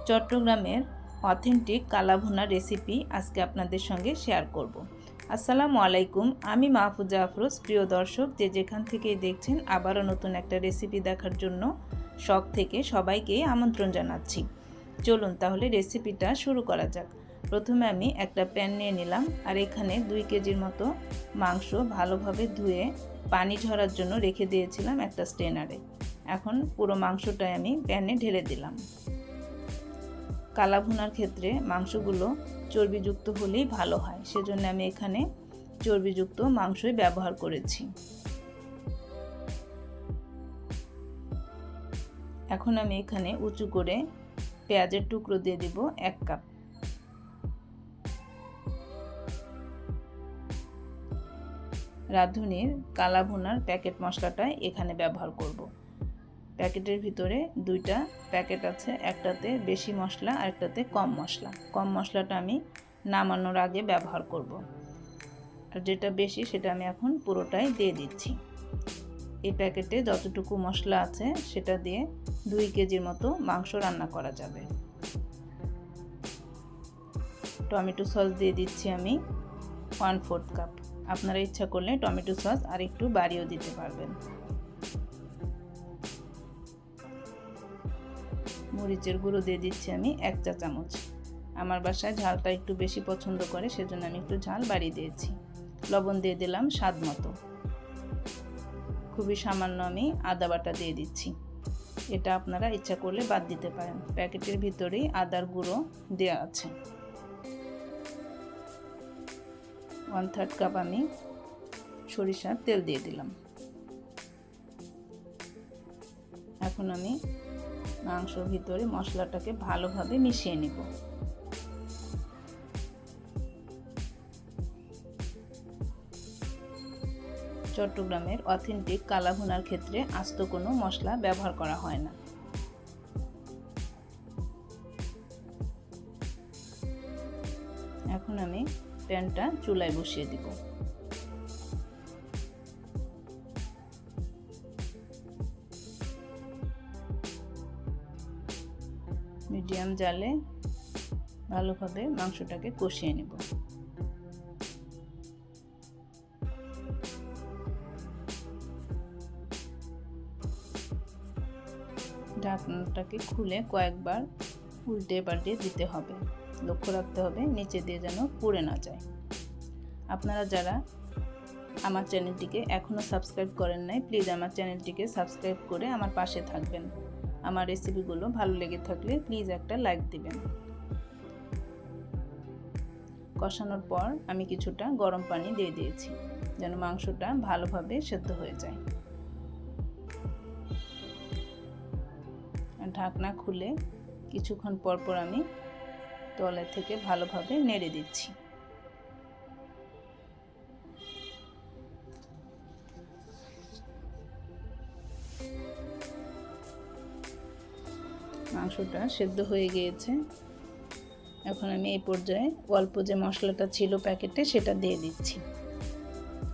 চট্টগ্রামের অথেন্টিক কালাভুনা রেসিপি আজকে আপনাদের সঙ্গে শেয়ার করব। আসসালামু আলাইকুম, আমি মাহফুজা আফরোজ। প্রিয় দর্শক, যে যেখান থেকেই দেখছেন, আবারও নতুন একটা রেসিপি দেখার জন্য শখ থেকে সবাইকে আমন্ত্রণ জানাচ্ছি। চলুন তাহলে রেসিপিটা শুরু করা যাক। প্রথমে আমি একটা প্যান নিয়ে নিলাম, আর এখানে 2 কেজির মতো মাংস ভালোভাবে ধুয়ে পানি ঝরার জন্য রেখে দিয়েছিলাম একটা স্ট্রেনারে। এখন পুরো মাংসটাই আমি প্যানে ঢেলে দিলাম। কালাভুনার ক্ষেত্রে মাংসগুলো চর্বিযুক্ত হলেই ভালো হয়, সেজন্য আমি এখানে চর্বিযুক্ত মাংসই ব্যবহার করেছি। এখন আমি এখানে উঁচু করে পেঁয়াজের টুকরো দিয়ে দিব 1 কাপ। রাঁধুনির কালাভুনার প্যাকেট মশলাটা এখানে ব্যবহার করব। প্যাকেটের ভিতরে 2টা প্যাকেট আছে, একটাতে বেশি মশলা আর একটাতে কম মশলা। কম মশলাটা আমি নামানোর আগে ব্যবহার করব, আর যেটা বেশি সেটা আমি এখন পুরোটাই দিয়ে দিচ্ছি। এই প্যাকেটে যতটুকু মশলা আছে সেটা দিয়ে 2 কেজির মতো মাংস রান্না করা যাবে। টমেটো সস দিয়ে দিচ্ছি আমি 1/4 কাপ। আপনারা ইচ্ছা করলে টমেটো সস আর একটু বাড়িয়েও দিতে পারবেন। মরিচের গুঁড়ো দিয়ে দিচ্ছি আমি 1 চা চামচ। আমার বাসায় ঝালটা একটু বেশি পছন্দ করে, সেজন্য আমি একটু ঝাল বাড়িয়ে দিয়েছি। লবণ দিয়ে দিলাম স্বাদ মতো। খুবই সামান্য আমি আদা বাটা দিয়ে দিচ্ছি। এটা আপনারা ইচ্ছা করলে বাদ দিতে পারেন, প্যাকেটের ভিতরেই আদার গুঁড়ো দেওয়া আছে। 1/3 কাপ আমি সরিষার তেল দিয়ে দিলাম। এখন আমি মাংসর ভিতরে মশলাটাকে ভালোভাবে মিশিয়ে নিব। চট্টগ্রামের অথেন্টিক কালাভুনার ক্ষেত্রে আস্ত কোনো মশলা ব্যবহার করা হয় না। এখন আমি প্যানটা চুলায় বসিয়ে দিব। মিডিয়াম জালে ভালোভাবে মাংসটাকে কষিয়ে নেব। ঢাকনাটাকে খুলে কয়েকবার উল্টে পাল্টে দিতে হবে। লক্ষ্য রাখতে হবে নিচে দিয়ে যেন পুড়ে না যায়। আপনারা যারা আমার চ্যানেলটিকে এখনও সাবস্ক্রাইব করেন নাই, প্লিজ আমার চ্যানেলটিকে সাবস্ক্রাইব করে আমার পাশে থাকবেন। আমার রেসিপিগুলো ভালো লেগে থাকলে প্লিজ একটা লাইক দিবেন। কষানোর পর আমি কিছুটা গরম পানি দিয়ে দিয়েছি, যেন মাংসটা ভালোভাবে সেদ্ধ হয়ে যায়। ঢাকনা খুলে কিছুক্ষণ পর পর আমি তলা থেকে ভালোভাবে নেড়ে দিচ্ছি। মাংসটা সেদ্ধ হয়ে গিয়েছে। এখন আমি এই পর্যায়ে অল্প যে মশলাটা ছিল প্যাকেটে সেটা দিয়ে দিচ্ছি।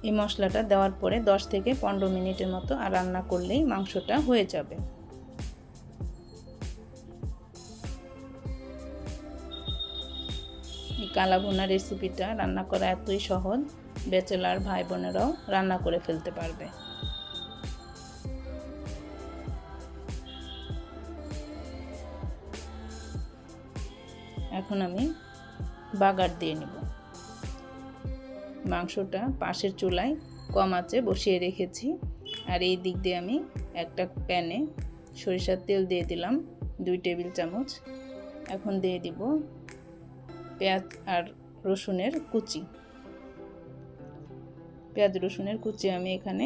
এই মশলাটা দেওয়ার পরে 10 থেকে 15 মিনিটের মতো আর রান্না করলেই মাংসটা হয়ে যাবে। এই কালাভুনা রেসিপিটা রান্না করা এতই সহজ, ব্যাচেলার ভাই বোনেরাও রান্না করে ফেলতে পারবে। এখন আমি বাগার দিয়ে নেব। মাংসটা পাশের চুলায় কম আঁচে বসিয়ে রেখেছি, আর এই দিক দিয়ে আমি একটা প্যানে সরিষার তেল দিয়ে দিলাম 2 টেবিল চামচ। এখন দিয়ে দিব পেঁয়াজ আর রসুনের কুচি। পেঁয়াজ রসুনের কুচি আমি এখানে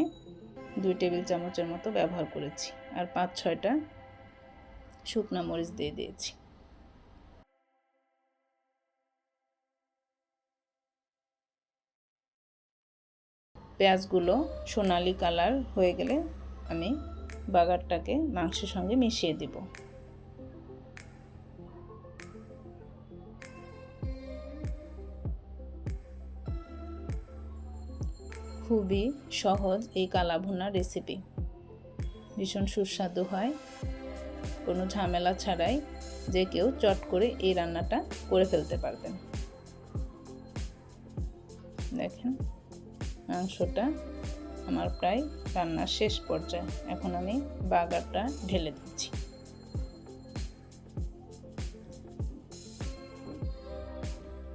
2 টেবিল চামচের মতো ব্যবহার করেছি, আর 5-6টা শুকনো মরিচ দিয়ে দিয়েছি। পেঁয়াজগুলো সোনালি কালার হয়ে গেলে আমি বাগারটাকে মাংসের সঙ্গে মিশিয়ে দেব। খুবই সহজ এই কালাভুনা রেসিপি, ভীষণ সুস্বাদু হয়। কোনো ঝামেলা ছাড়াই যে কেউ চট করে এই রান্নাটা করে ফেলতে পারবেন। দেখেন মাংসটা আমার প্রায় রান্নার শেষ পর্যায়ে। এখন আমি বাগারটা ঢেলে দিচ্ছি।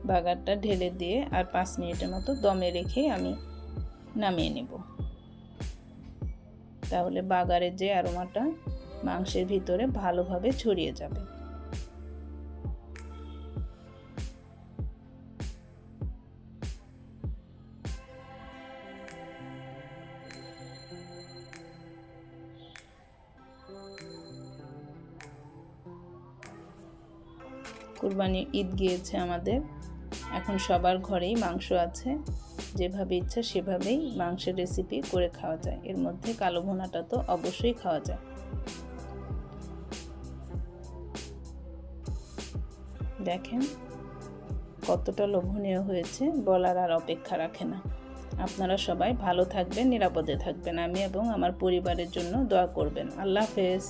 বাগারটা ঢেলে দিয়ে আর 5 মিনিটের মতো দমে রেখে আমি নামিয়ে নেব। তাহলে বাগারের যে অ্যারোমাটা মাংসের ভিতরে ভালোভাবে ছড়িয়ে যাবে। কুরবানির ঈদ গিয়েছে আমাদের, এখন সবার ঘরেই মাংস আছে। যেভাবে ইচ্ছা সেভাবেই মাংসের রেসিপি করে খাওয়া যায়। এর মধ্যে কালো ভুনাটা তো অবশ্যই খাওয়া যায়। দেখেন কতটা লোভনীয় হয়েছে, বলার আর অপেক্ষা রাখে না। আপনারা সবাই ভালো থাকবেন, নিরাপদে থাকবেন। আমি এবং আমার পরিবারের জন্য দোয়া করবেন। আল্লাহ হাফেজ।